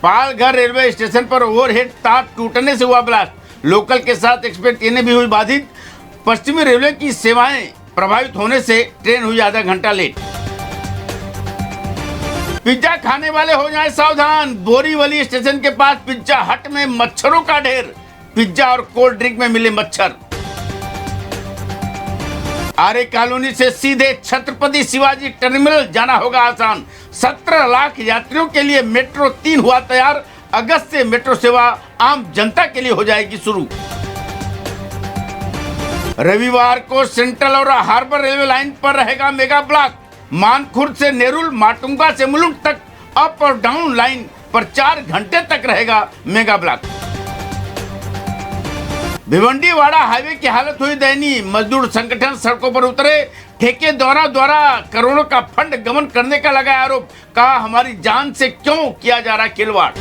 Palghar railway station पर overhead तार टूटने से हुआ ब्लास्ट। लोकल के साथ एक्सप्रेस ट्रेनें भी हुई बाधित। पश्चिमी रेलवे की सेवाएं प्रभावित होने से ट्रेन हुई आधा घंटा लेट। पिज्जा खाने वाले हो जाएं सावधान। बोरीवली स्टेशन के पास पिज्जा हट में मच्छरों का ढेर। पिज्जा और कोल्ड ड्रिंक में मिले मच्छर। आर्य कॉलोनी से सीधे छत्रपति शिवाजी टर्मिनल जाना होगा आसान। 17 लाख यात्रियों के लिए मेट्रो 3 हुआ तैयार। अगस्त से मेट्रो सेवा आम जनता के लिए हो जाएगी शुरू। रविवार को सेंट्रल और हार्बर रेलवे लाइन पर रहेगा मेगा ब्लॉक। मानखुर्द से नेरुल, माटुंगा से मुलुंड तक अप और डाउन लाइन पर 4 घंटे तक रहेगा मेगा ब्लॉक। भिवंडीवाड़ा हाईवे की हालत हुई दयनीय। मजदूर संगठन सड़कों पर उतरे। ठेकेदारों द्वारा करोड़ों का फंड गबन करने का लगाया आरोप। कहा हमारी जान से क्यों किया जा रहा खिलवाड़।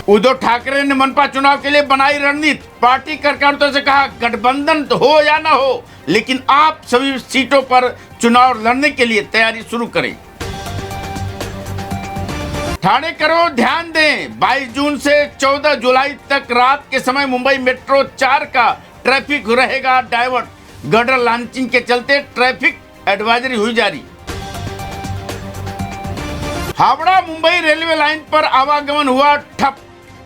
उद्धव ठाकरे ने मनपा चुनाव के लिए बनाई रणनीति। पार्टी कार्यकर्ताओं से कहा गठबंधन तो हो या ना हो, लेकिन आप सभी सीटों पर चुनाव लड़ने के लिए तैयारी शुरू करें। ठाणे करो ध्यान दें, 22 जून से 14 जुलाई तक रात के समय मुंबई मेट्रो 4 का ट्रैफिक रहेगा डाइवर्ट। गर्डर लॉन्चिंग के चलते ट्रैफिक एडवाइजरी हुई जारी। हावड़ा मुंबई रेलवे लाइन पर आवागमन हुआ ठप।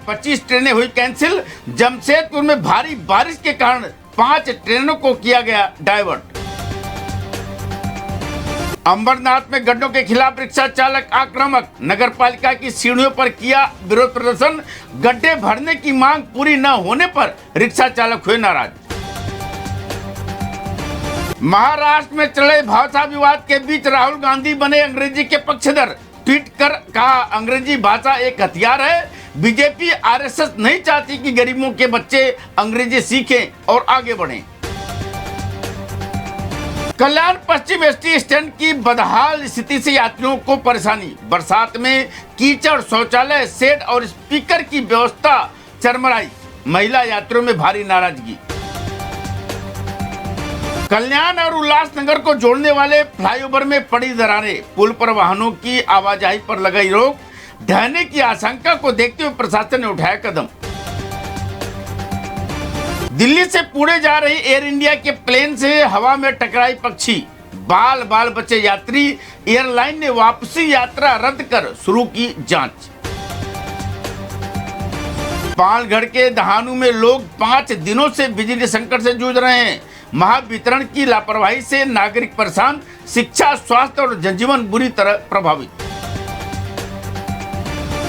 25 ट्रेनें हुई कैंसिल। जमशेदपुर में भारी बारिश के कारण 5 ट्रेनों को किया गया डाइवर्ट। अंबरनाथ में गड्ढों के खिलाफ रिक्शा चालक आक्रामक। नगर पालिका की सीढ़ियों पर किया विरोध प्रदर्शन। गड्ढे भरने की मांग पूरी न होने पर रिक्शा चालक हुए नाराज। महाराष्ट्र में चले भाषा विवाद के बीच राहुल गांधी बने अंग्रेजी के पक्षधर। ट्वीट कर कहा अंग्रेजी भाषा एक हथियार है। बीजेपी आरएसएस नहीं चाहती कि गरीबों के बच्चे अंग्रेजी सीखें और आगे बढ़ें। कल्याण पश्चिम एसटी स्टैंड की बदहाल स्थिति से यात्रियों को परेशानी। बरसात में कीचड़, शौचालय, शेड और स्पीकर की व्यवस्था चरमराई। महिला यात्रियों में भारी नाराजगी। कल्याण और उल्लासनगर को जोड़ने वाले फ्लाईओवर में पड़ी दरारें। पुल पर वाहनों की आवाजाही पर लगाई रोक। ढहने की आशंका को देखते हुए प्रशासन ने उठाया कदम। दिल्ली से पुणे जा रही एयर इंडिया के प्लेन से हवा में टकराई पक्षी। बाल बाल बचे यात्री। एयरलाइन ने वापसी यात्रा रद्द कर शुरू की जांच। पालघर के दहानू में लोग 5 दिनों से बिजली संकट से जूझ रहे हैं। महावितरण की लापरवाही से नागरिक परेशान। शिक्षा, स्वास्थ्य और जनजीवन बुरी तरह प्रभावित।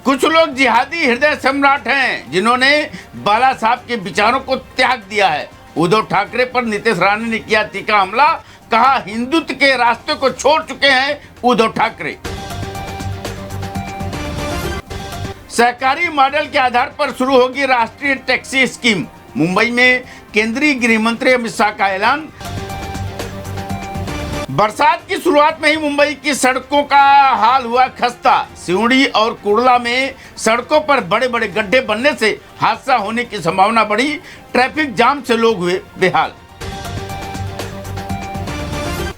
कुछ लोग जिहादी हृदय सम्राट हैं जिन्होंने बाला साहब के विचारों को त्याग दिया है। उद्धव ठाकरे पर नीतीश राणे ने किया तीखा हमला। कहा हिंदुत्व के रास्ते को छोड़ चुके हैं उद्धव ठाकरे। सहकारी मॉडल के आधार पर शुरू होगी राष्ट्रीय टैक्सी स्कीम। मुंबई में केंद्रीय गृह मंत्री अमित शाह का ऐलान। बरसात की शुरुआत में ही मुंबई की सड़कों का हाल हुआ खस्ता। सिउड़ी और कुर्ला में सड़कों पर बड़े बड़े गड्ढे बनने से हादसा होने की संभावना बढ़ी। ट्रैफिक जाम से लोग हुए बेहाल।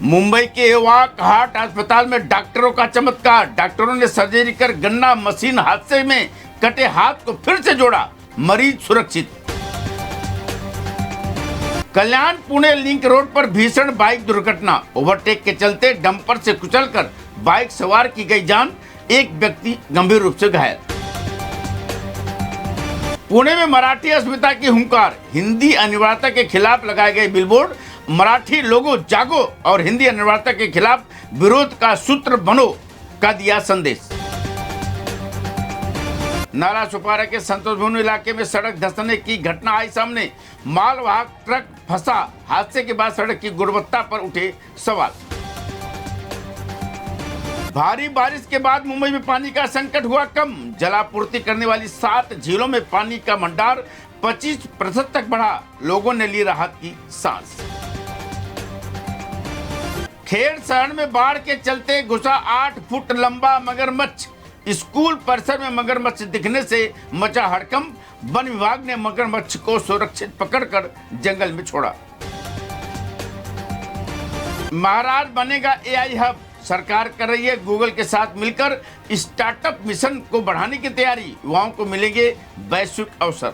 मुंबई के एवाक हार्ट अस्पताल में डॉक्टरों का चमत्कार। डॉक्टरों ने सर्जरी कर गन्ना मशीन हादसे में कटे हाथ को फिर से जोड़ा। मरीज सुरक्षित। कल्याण पुणे लिंक रोड पर भीषण बाइक दुर्घटना। ओवरटेक के चलते डंपर से कुचलकर बाइक सवार की गई जान। एक व्यक्ति गंभीर रूप से घायल। पुणे में मराठी अस्मिता की हुंकार। हिंदी अनिवार्यता के खिलाफ लगाए गए बिलबोर्ड। मराठी लोगों जागो और हिंदी अनिवार्यता के खिलाफ विरोध का सूत्र बनो का दिया संदेश। नाला सुपारा के संतोष भवन इलाके में सड़क धंसने की घटना आई सामने। मालवाहक ट्रक फंसा। हादसे के बाद सड़क की गुणवत्ता पर उठे सवाल। भारी बारिश के बाद मुंबई में पानी का संकट हुआ कम। जलापूर्ति करने वाली 7 झीलों में पानी का भंडार 25% तक बढ़ा। लोगों ने ली राहत की सांस। खेड़ शहर में बाढ़ के चलते घुसा 8 फुट लंबा मगरमच्छ। स्कूल परिसर में मगरमच्छ दिखने से मचा हड़कंप। वन विभाग ने मगरमच्छ को सुरक्षित पकड़कर जंगल में छोड़ा। महाराज बनेगा एआई हब। सरकार कर रही है गूगल के साथ मिलकर स्टार्टअप मिशन को बढ़ाने की तैयारी। युवाओं को मिलेंगे वैश्विक अवसर।